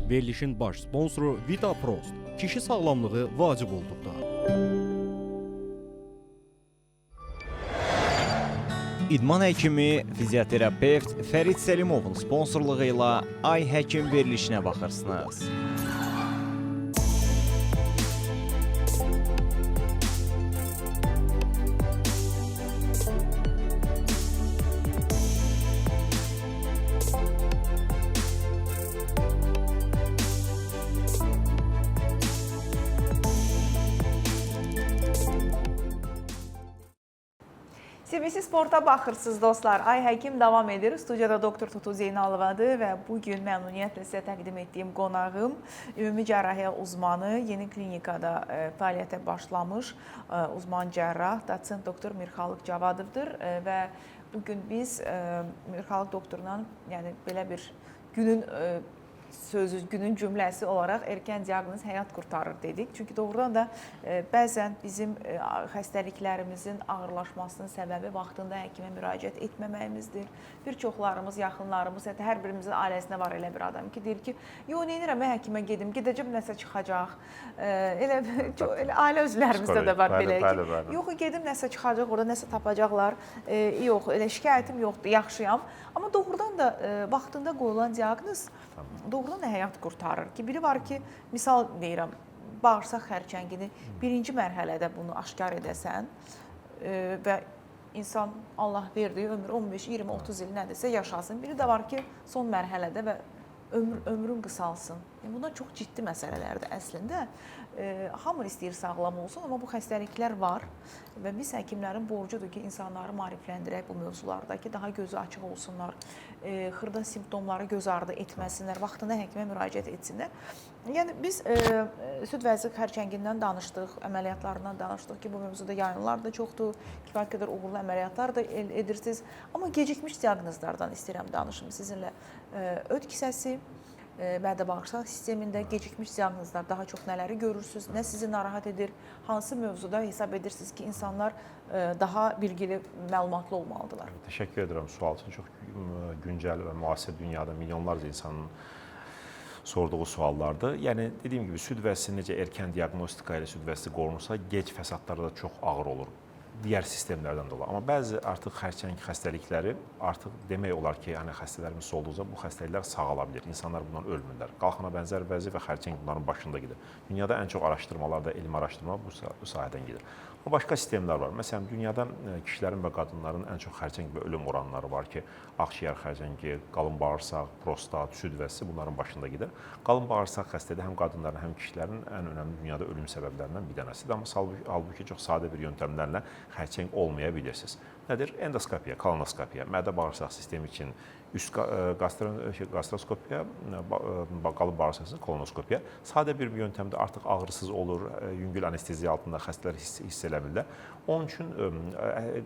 Verilişin baş sponsoru Vita Prost. Kişi sağlamlığı vacib olduqda. İdman həkimi, fizioterapevt Fərid Selimovun sponsorluğu ilə Ay Həkim verilişinə baxırsınız. CBC Sport'a baxırsınız dostlar. Ay Həkim davam edir. Studiyada doktor Tutu Zeynalovadır və bugün məmnuniyyətlə sizə təqdim etdiyim qonağım ümumi cərrahiyyə uzmanı, yeni klinikada fəaliyyətə başlamış uzman cərrah, doçent doktor Mirxalıq Cavadovdur və bugün biz Mirxalıq doktorla, yəni belə bir günün sözü, günün cümləsi olaraq erkən diaqnoz həyat qurtarır dedik. Çünki doğrudan da bəzən bizim xəstəliklərimizin ağırlaşmasının səbəbi vaxtında həkimə müraciət etməməyimizdir. Bir çoxlarımız, yaxınlarımız, hətta hər birimizin ailəsində var elə bir adam ki, deyir ki, yo, neynirəm, mən həkimə gedim, gedəcəm, nəsə çıxacaq. Elə ailə üzvlərimizdə də var belə ki, yox, gedim, nəsə çıxacaq, orada nəsə tapacaqlar, yox, elə şikayətim yoxdur, yaxşıyam. Amma doğrudan da vaxtında qoyulan diaqnoz doğrudan da həyat qurtarır ki, biri var ki, misal deyirəm, bağırsaq xərçəngini birinci mərhələdə bunu aşkar edəsən və insan Allah verdiyi ömür 15, 20, 30 il nədirsə yaşasın. Biri də var ki, son mərhələdə və ömrün qısalsın. Bunlar çox ciddi məsələlərdir əslində. Hamı istəyir sağlam olsun, amma bu xəstəliklər var və biz həkimlərin borcudur ki, insanları maarifləndirək bu mövzularda ki, daha gözü açıq olsunlar, xırda simptomları göz ardı etməsinlər, vaxtında həkimə müraciət etsinlər. Yəni, biz süd vəzi xərçəngindən danışdıq, əməliyyatlarından danışdıq ki, bu mövzuda yayınlar da çoxdur, kifayət qədər uğurlu əməliyyatlar da edirsiniz. Amma gecikmiş diaqnozlardan istəyirəm danışım sizinlə. Öd kisəsi, mədə-bağırsaq sistemində gecikmiş diaqnozlar daha çox nələri görürsünüz, nə sizi narahat edir, hansı mövzuda hesab edirsiniz ki, insanlar daha bilgili, məlumatlı olmalıdırlar? Təşəkkür edirəm sual üçün. Çox güncəl və müasir dünyada milyonlarca insanın sorduğu suallardır. Yəni, dediyim kimi, süd vəzisi necə erkən diaqnostika ilə süd vəzisi qorunursa, gec fəsadlarda da çox ağır olur. Digər sistemlərdən dolayı. Amma bəzi artıq xərçəng xəstəlikləri artıq demək olar ki, yəni xəstələrimiz olduqca bu xəstəliklər sağala bilir. İnsanlar bundan ölmürlər. Qalxana bənzər vəzi və xərçəng bunların başında gedir. Dünyada ən çox araşdırmalar da, elmi araşdırma bu sahədən gedir. Amma başqa sistemlər var. Məsələn, dünyada kişilərin və qadınların ən çox xərçəng və ölüm oranları var ki, ağciyər xərçəngi, qalın bağırsaq, prostat, süd vəzisi bunların başında gedir. Qalın bağırsaq xəstəliyi həm qadınların, həm kişilərin ən önəmli dünyada ölüm səbəblərindən bir dənəsidir. Amma halbuki çox sadə bir yöntəmlərlə xərçəng olmaya bilirsiniz. Nədir? Endoskopiya, kolonoskopiya, mədə-bağırsaq sistemi üçün üst gastroskopiya, qalın bağırsaq kolonoskopiya. Sadə bir yöntəmdə artıq ağrısız olur, yüngül anesteziya altında xəstələr hiss elə bilirlər. Onun üçün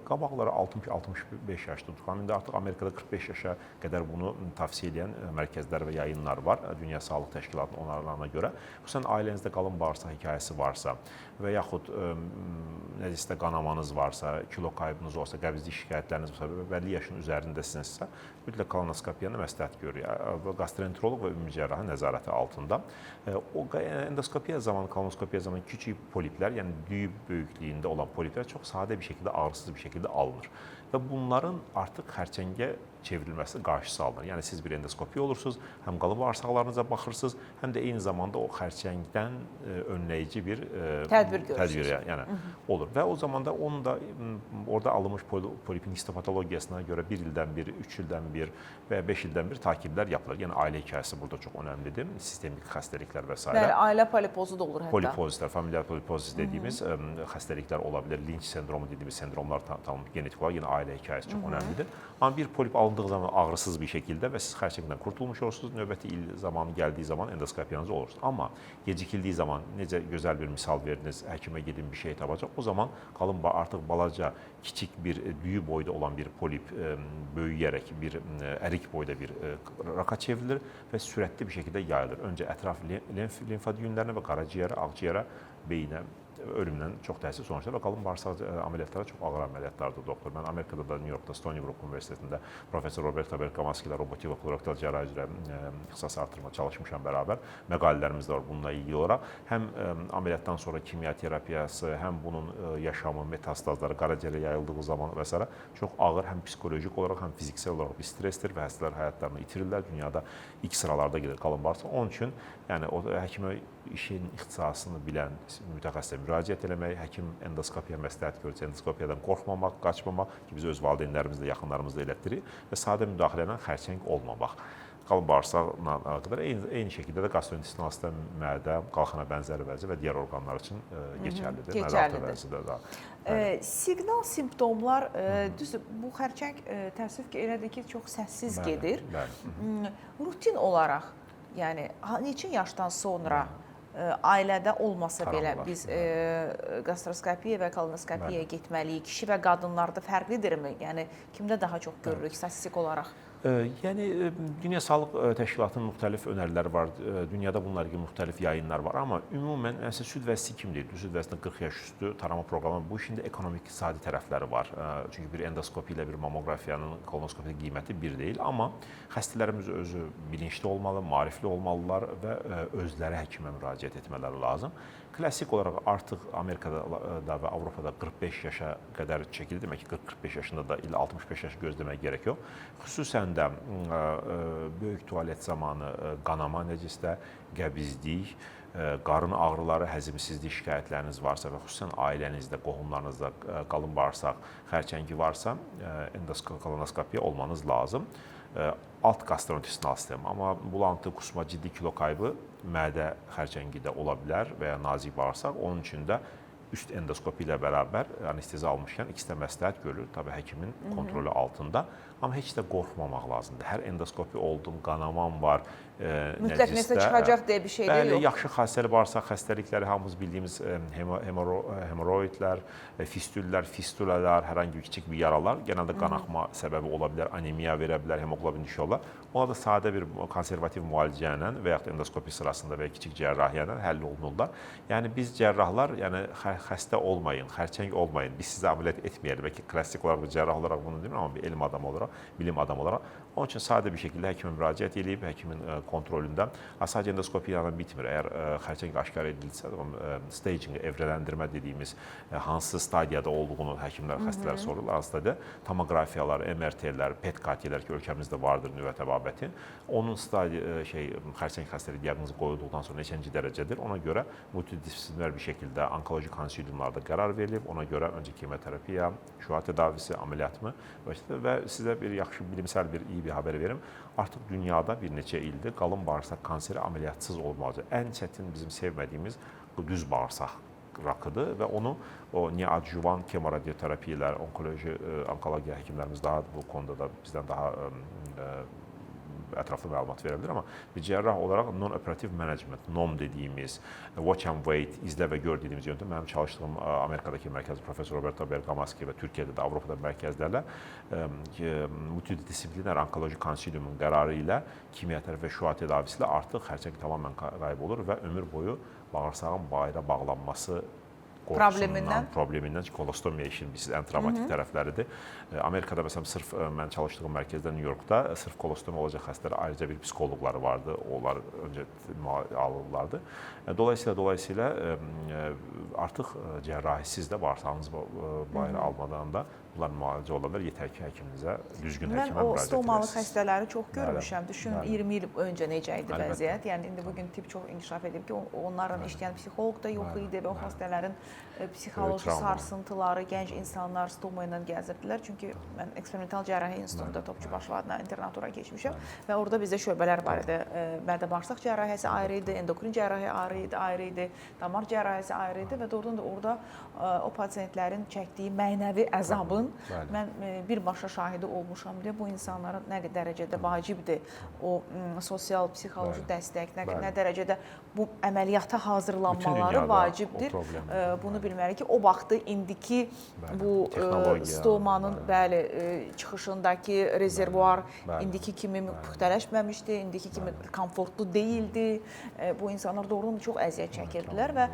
qabaqları 60-65 yaş tutulan, indi artıq Amerikada 45 yaşa qədər bunu tavsiyə edən mərkəzlər və yayınlar var, Dünya Sağlıq Təşkilatının onarlarına görə. Xüsusən ailənizdə qalın bağırsaq hekayəsi varsa və yaxud nəzisdə qanamanız varsa, kilo kaybınız olsa, qəbizlik şikayətləriniz varsa və bəlli yaşın üzərindəsinizsə, mütləq kolonoskopiyanı məsləhət görür. Gastroenteroloq və ümumi cərrahi nəzarəti altında. Endoskopiya zamanı, kolonoskopiya zamanı kiçik poliplər, yəni düyü böyüklüyündə olan poliplər çox sadə bir şəkildə, ağrısız bir şəkildə alınır. Və bunların artıq xərçəngə çevrilməsi qarşısı alınır. Yəni, siz bir endoskopiya olursunuz, həm qalın bağırsaqlarınıza baxırsınız, həm də eyni zamanda o xərçəngdən önləyici bir tədbir olur. Və o zamanda onun da orada alınmış polipin histopatologiyasına görə 1 ildən bir, 3 ildən bir və 5 ildən bir takiblər yapılır. Yəni, ailə hekayəsi burada çox önəmlidir. Sistemik xəstəliklər və s. Bəli, ailə polipozu da olur hətta. Polipozislər, familial polipozis dediyimiz xəstəliklər ola bilər. Linç sendromu dediyimiz sendromlar tam genetik olaraq yenə ailə hekayəsi çox önəmlidir. Amma bir polip alındığı zaman ağrısız bir şəkildə və siz xərçəngdən qurtulmuş olursunuz, növbəti il zamanı gəldiyi zaman endoskopiyanız olursunuz. Amma gecikildiyi zaman, necə gözəl bir misal verdiniz, həkimə gedin bir şey tapacaq, o zaman qalın artıq balaca, kiçik bir düyü boyda olan bir polip böyüyərək bir ərik boyda bir raka çevrilir və sürətli bir şəkildə yayılır. Öncə ətraf limfa düyünlərinə və qaraciyərə, ağciyərə, beyinə ölümlə çox təsir sonuçlar və qalın bağırsaq əməliyyatları çox ağır əməliyyatlardır doktor. Mən Amerikada da, New Yorkda, Stony Brook Universitetində professor Roberto Bergamaschi ilə robotik və kolorektal cərrahiyyə üzrə ixtisas artırma çalışmışam bərabər. Məqalələrimiz də var bununla ilgili olaraq. Həm əməliyyatdan sonra kimya terapiyası, həm bunun yaşamı, metastazları, qaraciyərə yayıldığı zaman və s. çox ağır həm psixolojik olaraq, həm fiziksel olaraq bir stressdir və həstələr həyatlarını itirirlər. Dünyada ilk sıralarda gedir qalın bağırsaq. Onun üçün yəni o həkimə işin ixtisasını bilən mütəxəssisə müraciət etmək, həkim endoskopiya məsləhət görsə, endoskopiyadan qorxmamaq, qaçmamaq ki, biz öz valideynlərimizlə, yaxınlarımızla elətdirik və sadə müdaxilə ilə xərçəng olmamaq. Qalın bağırsaqla əlaqədar eyni şəkildə də gastrointestinal sistem, mədə, qalxana bənzəri vəzi və digər orqanlar üçün keçərlidir. Siqnal simptomlar, düzdür, bu xərçəng təəssüf ki, elədir ki, çox səssiz gedir. Rutin olaraq, yəni neçə yaşdan sonra ailədə olmasa belə biz gastroskopiya və kolonoskopiyaya getməliyik. Kişi və qadınlarda fərqlidirmi? Yəni kimdə daha çox görürük statistik olaraq? Yəni Dünya Sağlıq Təşkilatının müxtəlif önəriləri var. Dünyada bunlar kimi müxtəlif yayınlar var, amma ümumən süd vəzisi kim deyil? Süd vəzisində 40 yaş üstü tarama proqramı bu işin də ekonomik iqtisadi tərəfləri var. Çünki bir endoskopiya ilə bir mammografiyanın, kolonoskopiya qiyməti bir deyil, amma xəstələrimiz özü bilinçli olmalı, maarifli olmalılar və özləri həkimə müraciət etmələri lazım. Klassik olaraq artıq Amerikada da və Avropada 45 yaşa qədər çəkilir. Demək ki, 40-45 yaşında da ilə 65 yaşı gözləmək gerək yox. Xüsusən də böyük tualet zamanı qanama nəcisdə, qəbizlik, qarın ağrıları, həzmsizlik şikayətləriniz varsa və xüsusən ailənizdə, qohumlarınızda qalın bağırsaq xərçəngi varsa, kolonoskopiya olmanız lazım. Alt gastrointestinal sistem, amma bulantı, qusma, ciddi kilo kaybı mədə xərçəngi də ola bilər və ya nazik bağırsaq. Onun üçün də üst endoskopi ilə bərabər anestezi almışkən ikisi də məsləhət görülür, tabii həkimin kontrolü altında. Amma heç də qorxmamaq lazımdır. Hər endoskopi oldum, qanamam var, mütləq nəsə çıxacaq deyə bir şey deyil. Bəli, yaxşı xassəli bağırsaq xəstəlikləri, hamımız bildiyimiz hemoroidlər, fistüllər, fistulalar, hər hangi kiçik bir yaralar, genəldə qanaxma səbəbi ola bilər, anemiya verə bilər, hemoqlobin düşü olar. Ona da sadə bir konservativ müalicə ilə və yaxud endoskopi sırasında və ya kiçik cərrahiyyə ilə həll olunurlar. Yəni biz cərrahlar, yəni xəstə olmayın, xərçəng olmayın, biz sizə əməliyyat etməyəlim. Bəlkə klassik olaraq, cərrah olaraq bunu demirəm, amma bir elm adamı olaraq, bilim adamı olaraq. Onun üçün sadə bir şəkildə həkimə müraciət edib, həkimin kontrolündə sadəcə endoskopiya ilə bitmir. Əgər xərçəng aşkar edilsə, staging, evrələndirmə dediyimiz hansı stadiyada olduğunu həkimlər xəstələrə sorurlar. Hansıdır? Tomoqrafiyalar, MRT-lər, PET-CT-lər ki, ölkəmizdə vardır nüvə təbabəti. Onun xərçəng xəstəliyi diaqnozu qoyulduqdan sonra neçənci dərəcədir? Ona görə multidisipliner bir şəkildə onkoloji konsiliumlarda qərar verilib. Ona görə öncə kemoterapiya, şüa tedavisi, əməliyyatmı və sizə bir yaxşı bilimsel iyi bir haber verim. Artıq dünyada bir neçə ildir qalın bağırsaq kanseri əməliyyatsız olmalıdır. Ən çətin bizim sevmədiyimiz düz bağırsaq rakıdır və onu o neoadjuvan kemoradioterapiyalar, onkologiya həkimlərimiz daha bu konuda da bizdən daha ətraflı məlumat verə bilər, amma bir cərrah olaraq non-operativ management, NOM dediyimiz, watch and wait, izlə və gör dediyimiz yöntem, mənim çalışdığım Amerikadakı mərkəz professor Roberto Bergamaschi və Türkiyədə də, Avropada mərkəzlərlə multidisipliner onkoloji konsiliumun qərarı ilə kimyaterapi və şüa tedavisi ilə artıq xərçəng tamamilə qayb olur və ömür boyu bağırsağın bayıra bağlanması problemindən ki, kolostomiya işin ən travmatik tərəfləridir. Amerikada məsələn, sırf mən çalışdığım mərkəzdə New Yorkda sırf kolostomiya olacaq xəstələrə ayrıca bir psixoloqları vardı. Onlar öncə alırlardı. Dolayısıyla artıq cərrahisiz də bağırsağınız bayıra almadan da bunlar müalicə ola bilər. Yetər ki, həkiminizə, düzgün həkimə müraciət edəsiniz. Mən o stomalı xəstələri çox görmüşəm. Düşün, 20 il öncə necə idi vəziyyət. Yəni, indi bugün tip çox inkişaf edib ki, onların işləyən psixoloq da yox idi və o xəstələrin psixoloji sarsıntıları, gənc insanlar stoma ilə gəzirdilər. Çünki mən eksperimental cərrahiyyə institutunda Topçubaşov adına internatura keçmişəm və orada bizdə şöbələr var idi. Mədə bağırsaq cərrahiyyəsi ayrı idi, endokrin cərrahiyyə ayrı idi, damar cərrahiyyəsi ayrı idi və doğrudan da orada o pasientlərin çəkdiyi mənəvi əzabın mən birbaşa şahidi olmuşam deyə bu insanlara nə dərəcədə vacibdir o sosial, psixoloji dəstək, nə dərəcədə bu əməliyyata hazırlanmaları vacibdir. Bunu bilməli ki, o vaxtı indiki bu stomanın çıxışındakı rezervuar indiki kimi puxtələşməmişdi, indiki kimi komfortlu deyildi. Bu insanlar doğrudan çox əziyyət çəkirdilər və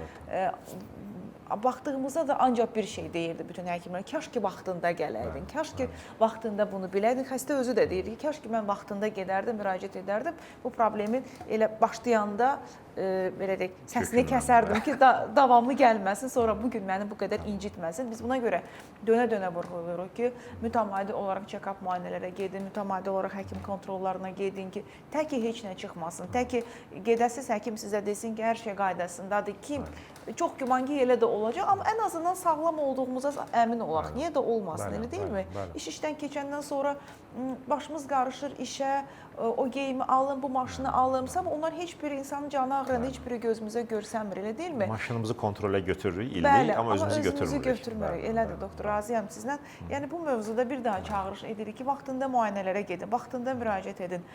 baxdığımızda da ancaq bir şey deyirdi bütün həkimlər. Kaş ki vaxtında gələydin, kaş ki vaxtında bunu biləydin. Xəstə özü də deyirdi ki, kaş ki mən vaxtında gedərdim, müraciət edərdim. Bu problemin elə başlayanda belə deyək, səsini kəsərdim ki, davamlı gəlməsin, sonra bu gün məni bu qədər incitməsin. Biz buna görə dönə-dönə vurğuluyoruz ki, mütəmadi olaraq check-up müayinələrə gedin, mütəmadi olaraq həkim kontrollarına gedin ki, tək ki heç nə çıxmasın, tək ki gedəsiz həkim sizə desin ki, hər şey qaydasındadır ki, çox güman ki, elə də olacaq, amma ən azından sağlam olduğumuza əmin olaq. Niyə də olmasın, elə deyilmi? İş işdən keçəndən sonra başımız qarışır işə, o geyimi alım, bu maşını alımsa, onlar heç bir insanın canı ağrında, heç biri gözümüzə görsənmir, elə deyilmi? Maşınımızı kontrolə götürürük illik, amma özümüzü götürmürük. Elədir, doktor, razıyam sizlə. Yəni, bu mövzuda bir daha çağırış edirik ki, vaxtında müayinələrə gedin, vaxtında müraciət edin.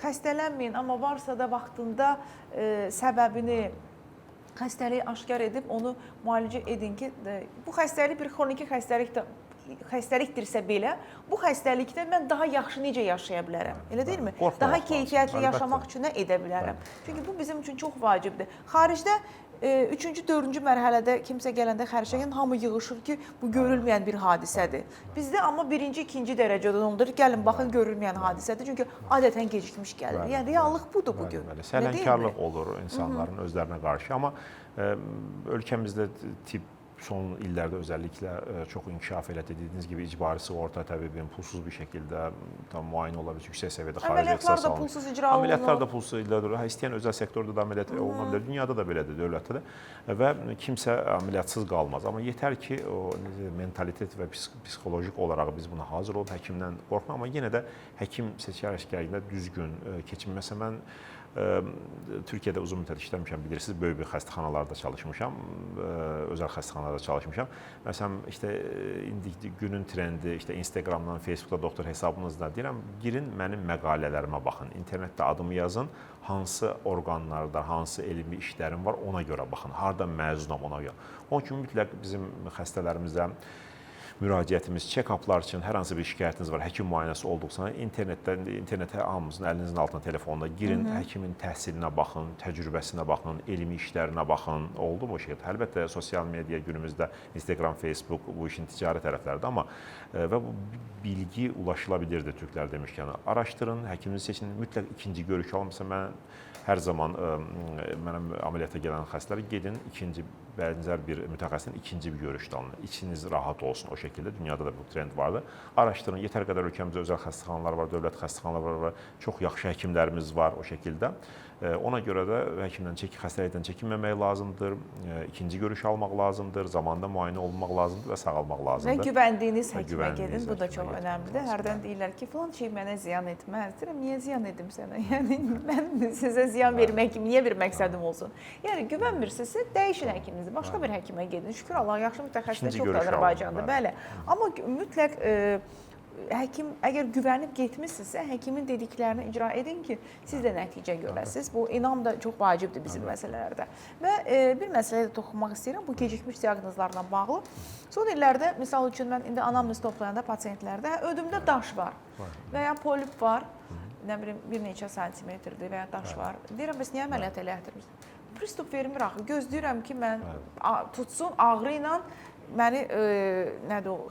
Xəstələnməyin, amma varsa da vaxtında səbəbini, xəstəliyi aşkar edib onu müalicə edin ki, bu xəstəlik bir xroniki xəstəlikdirsə belə, bu xəstəlikdə mən daha yaxşı necə yaşaya bilərəm, elə deyilmi? Daha keyfiyyətli yaşamaq üçün nə edə bilərəm? Çünki bu bizim üçün çox vacibdir. Xaricdə 3-cü, 4-cü mərhələdə kimsə gələndə xərçəngin hamı yığışır ki, bu görülməyən bir hadisədir. Bizdə amma 1-ci, 2-ci dərəcədən ondur. Gəlin, baxın, görülməyən hadisədir. Çünki adətən gecikmiş gəlir. Yəni, reallıq budur bugün. Sələnkarlıq olur insanların özlərinə qarşı. Amma ölkəmizdə tibb son illərdə özəlliklə çox inkişaf elədi. Dediyiniz kimi icbari sığorta təbibin pulsuz bir şəkildə müayinə ola bilər, yüksək səviyyədə xarici ixtisas Əməliyyatlar da pulsuz icra olunur. Əməliyyatlar da pulsuz icra olunur. İstəyən özəl sektorda da əməliyyat oluna bilər. Dünyada da belədir, dövlətdə də. Və kimsə əməliyyatsız qalmaz. Amma yetər ki, o mentalitet və psixolojik olaraq biz buna hazır olub həkimdən qorxma. Amma yenə də həkim seçərkərində düzgün keçin. Məsələn, mən Türkiyədə uzun müddət işləmişəm, bilirsiniz, böyük bir xəstəxanalarda çalışmışam, özəl xəstəxanalarda çalışmışam. Məsələn, indi günün trendi, Instagramdan, Facebookda doktor hesabınızda deyirəm, girin mənim məqalələrimə baxın, internetdə adımı yazın, hansı orqanlarda, hansı elmi işlərim var, ona görə baxın, harada məzunam ona görə. Onun kimi mütləq bizim xəstələrimizdə müraciətimiz, check-uplar üçün hər hansı bir şikayətiniz var, həkim müayinəsi olduqsa, internetə hamımızın əlinizin altına telefonda girin, həkimin təhsilinə baxın, təcrübəsinə baxın, elmi işlərinə baxın, oldu mu şey? Əlbəttə, sosial media günümüzdə Instagram, Facebook bu işin ticari tərəfləridir, amma və bu bilgi ulaşıla bilirdi türklər demişkən. Araşdırın, həkiminizi seçin, mütləq ikinci görüş alın. Məsələn, mən hər zaman mənim əməliyyata gələn xəstələri gedin, bənzər bir mütəxəssisin ikinci bir görüşdə alın. İçiniz rahat olsun o şəkildə. Dünyada da bu trend vardır. Araşdırın. Yetər qədər ölkəmizdə özəl xəstəxanalar var, dövlət xəstəxanalar var. Çox yaxşı həkimlərimiz var o şəkildə. Ona görə də xəstəlikdən çəkinməmək lazımdır. İkinci görüş almaq lazımdır. Zamanında müayinə olunmaq lazımdır və sağalmaq lazımdır. Və güvəndiyiniz həkimə gedin. Bu da çox önəmlidir. Hərdən deyirlər ki, falan şey mənə ziyan etməz. Deyirəm, niyə ziyan edim sənə? Yəni, mən sizə ziyan vermək kimi, niyə bir məqsədim olsun? Yəni, güvənmirsinizsə, dəyişin həkiminizi. Başqa bir həkimə gedin. Şükür Allah, yaxşı mütəxəssislər çox Azərbaycanda. Bəli. Amma mütləq həkim, əgər güvənib getmişsinizsə, həkimin dediklərini icra edin ki, siz də nəticə görəsiniz. Bu, inam da çox vacibdir bizim məsələlərdə. Və bir məsələyə də toxunmaq istəyirəm, bu gecikmiş diaqnozlarla bağlı. Son illərdə, misal üçün, mən indi anamnez toplayanda pasientlərdə ödümdə daş var və ya polip var, nə bilim, bir neçə santimetrdir və ya daş var. Deyirəm, bəs niyə əməliyyat elətdirmişsiniz? Pristup vermir axı, gözləyirəm ki, mən tutsun, ağrı ilə məni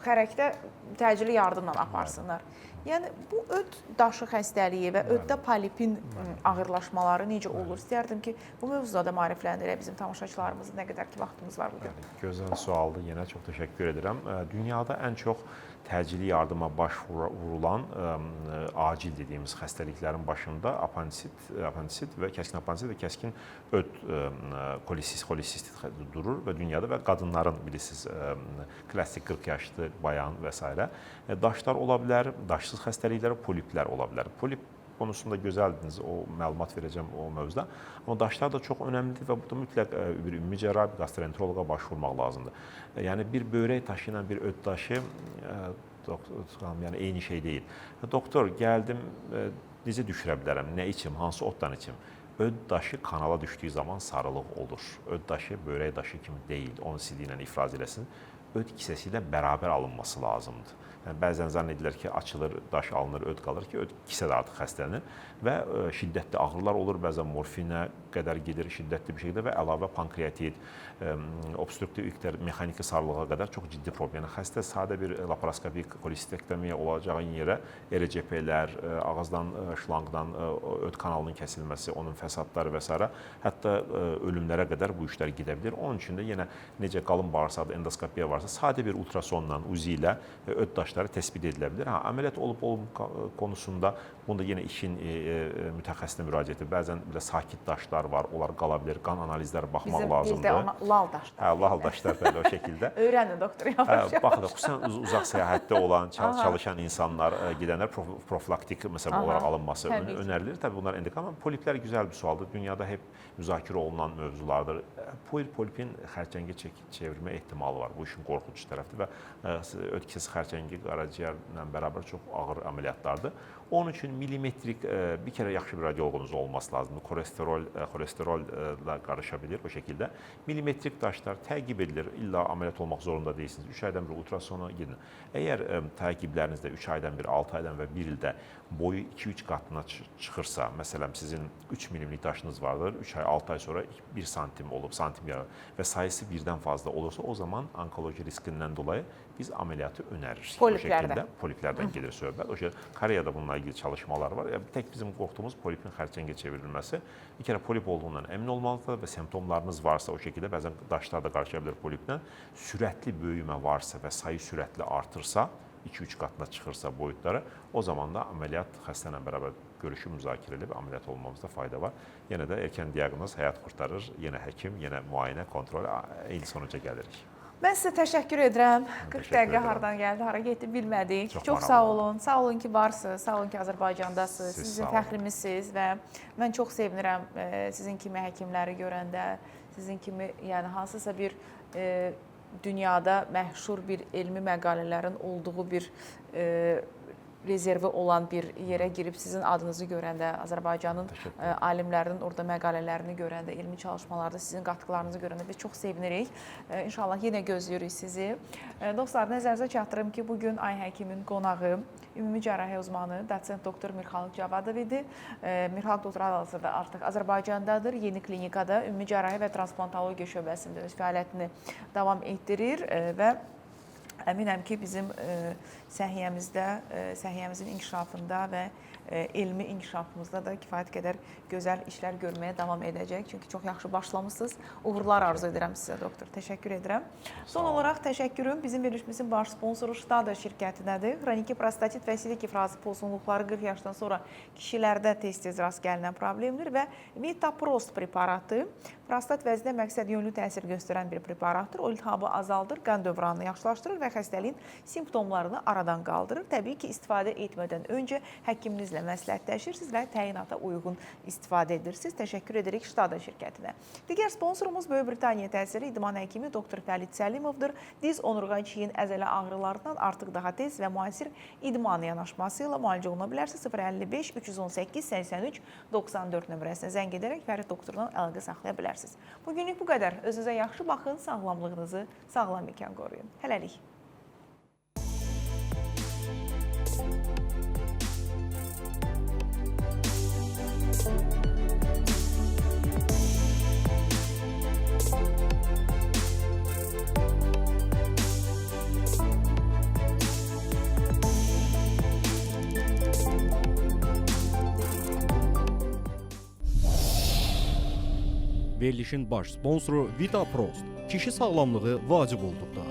xərəkdə təcili yardımla aparsınlar. Yəni, bu öd daşı xəstəliyi və öddə polipin ağırlaşmaları necə olur? İstəyərdim ki, bu mövzuda da maarifləndirək bizim tamaşaçılarımızın nə qədər ki, vaxtımız var bugün. Gözəl sualdır, yenə çox təşəkkür edirəm. Dünyada ən çox təcili yardıma başvurulan acil dediyimiz xəstəliklərin başında apandisit və kəskin apandisit və kəskin öd kolesistit durur və dünyada və qadınların bilirsiniz klassik 40 yaşlı bayan və s. daşlar ola bilər, daşsız xəstəliklər, poliplər ola bilər. Polip konusunda gözəldiniz, o məlumat verəcəm o mövzuda. Amma daşlar da çox önəmlidir və burada mütləq bir ümumi cərrahi gastroenteroloqa başvurmaq lazımdır. Yəni bir böyrək daşı ilə bir öd daşı yəni eyni şey deyil. Doktor, gəldim, necə düşürə bilərəm, nə içim, hansı otdan içim? Öd daşı kanala düşdüyü zaman sarılıq olur. Öd daşı böyrək daşı kimi deyil, onu sizi ilə ifraz eləsin. öd kisəsi ilə bərabər alınması lazımdır. Yəni, bəzən zənn edilir ki, açılır, daş alınır, öd qalır ki, öd kisə də artıq xəstələnir və şiddətli ağrılar olur, bəzən morfinə qədər gedir şiddətli bir şəkildə və əlavə pankreatit, obstruktiv üktər, mexaniki sarılığa qədər çox ciddi problem. Yəni, xəstə sadə bir laparoskopik kolesistektomiya olacağın yerə RCP-lər, ağızdan, şlanqdan öd kanalının kəsilməsi, onun fəsadları və s. hətta ölümlərə qədər bu işlər gedə bilir. Onun üçün də yenə necə qalın bağırsaqda endoskopiya varsa, sadə bir ultrasonla, UZI ilə öd daşları təsbit edilə bilir. Əməliyyat olub-olub konusunda bunda yenə işin mütəxəssisinə müraciəti. Bəzən belə sakit daşlar var, onlar qala bilir, qan analizləri baxmaq lazımdır. Bizdə ona lal daşlar. Hə, lal daşlar belə o şəkildə. Öyrənin doktor yavaş. Baxın, xüsusən uzaq səyahətdə olan, çalışan insanlar, gedənlər profilaktik məsələ olaraq alınması önərilir. Təbii bunlar endokrin, amma poliplər gözəl bir sualdır. Dünyada hep müzakirə olunan mövzulardır. Polipin xərçəngə çevirmə ehtimalı var. Bu işin qorxucu tərəfdir və öd kisəsi xərçəngi qaraciyərlə bərabər çox ağır əməliyyatlardır. Onun üçün milimetrik bir kərə yaxşı bir radioloqunuz olması lazımdır. Xolesterolla qarışa bilir o şəkildə. Milimetrik daşlar təqib edilir. İlla əməliyyat olmaq zorunda deyilsiniz. 3 aydan bir ultrasona gidin. Əgər təqiblərinizdə 3 aydan bir, 6 aydan və 1 ildə boyu 2-3 qatına çıxırsa, məsələn sizin 3 milimlik daşınız vardır, 3 ay, 6 ay sonra 1 santim olub, santim yarı və sayısı birdən fazla olursa, o zaman onkoloji riskindən dolayı biz əməliyyatı önəririk. Poliplərdən. Poliplərdən gedir söhbət. O şəkildə Koreyada bununla ilgili çalışmalar var. Yəni, tək bizim qorxduğumuz polipin xərçəngə çevrilməsi. Bir kərə polip olduğundan əmin olmalıdır və simptomlarınız varsa o şəkildə, bəzən daşlar da qarışa bilir poliplə, sürətli böyümə varsa və sayı sürətli artırsa, 2-3 qatına çıxırsa boyutları, o zaman da əməliyyat xəstə ilə bərabər görüşü müzakirə edib əməliyyat olmamızda fayda var. Yenə də erkən diaqnoz həyat qurtarır. Yenə həkim, yenə müayinə, kontrol, eyni sonuca gəlirik. Mən sizə təşəkkür edirəm. 40 dəqiqə hardan gəldi, hara getdi bilmədik. Çox sağ olun. Sağ olun ki, varsınız. Sağ olun ki, Azərbaycandasınız. Siz bizim fəxrimizsiniz və mən çox sevinirəm sizin kimi həkimləri görəndə, sizin kimi yəni hansısa bir dünyada məşhur bir elmi məqalələrin olduğu bir rezervi olan bir yerə girib sizin adınızı görəndə, Azərbaycanın alimlərinin orada məqalələrini görəndə, elmi çalışmalarda sizin qatqılarınızı görəndə biz çox sevinirik. İnşallah yenə gözləyirik sizi. Dostlar, nəzərinizə çatdırım ki, bugün Ay Həkimin qonağı ümumi cərrahiyyə uzmanı doçent doktor Mirxalıq Cavadov idi. Mirxalıq doktor hal-hazırda artıq Azərbaycandadır. Yeni klinikada ümumi cərrahiyyə və transplantologiya şöbəsində öz fəaliyyətini davam etdirir və əminəm ki, bizim səhiyyəmizin inkişafında və elmi inkişafımızda da kifayət qədər gözəl işlər görməyə davam edəcək. Çünki çox yaxşı başlamışsınız. Uğurlar arzu edirəm sizə, doktor. Təşəkkür edirəm. Son olaraq təşəkkürüm bizim verilişimizin baş sponsoru Ştada şirkətinədir. Xroniki prostatit və silik ifrazı pozğunluqları 40 yaşdan sonra kişilərdə tez-tez rast gəlinən problemdir və Metaprost preparatı prostat vəzinə məqsəd yönlü təsir göstərən bir preparatdır. O iltihabı azaldır, qan dövranını yaxşılaşdırır və xəstəliyin simptomlarını aradan qaldırır. Təbii ki, istifadə etmədən öncə həkiminizlə məsləhətləşirsiniz və təyinata uyğun istifadə edirsiniz. Təşəkkür edirik Ştada şirkətinə. Digər sponsorumuz Böyük Britaniya təsiri idman həkimi Dr. Fərid Səlimovdur. Diz, onurğa, çiyin, əzələ ağrılarından artıq daha tez və müasir idman yanaşması ilə müalicə oluna bilərsiniz. 055 318 83 94 nömrəsinə zəng edərək Fərid doktordan əlaqə saxlaya bilərsiniz. Bugünlük bu qədər. Özünüzə yaxşı baxın, sağlamlığınızı sağlam ikən qoruyun. Hələlik. Verilişin baş sponsoru Vita Prost. Kişi sağlamlığı vacib olduqda.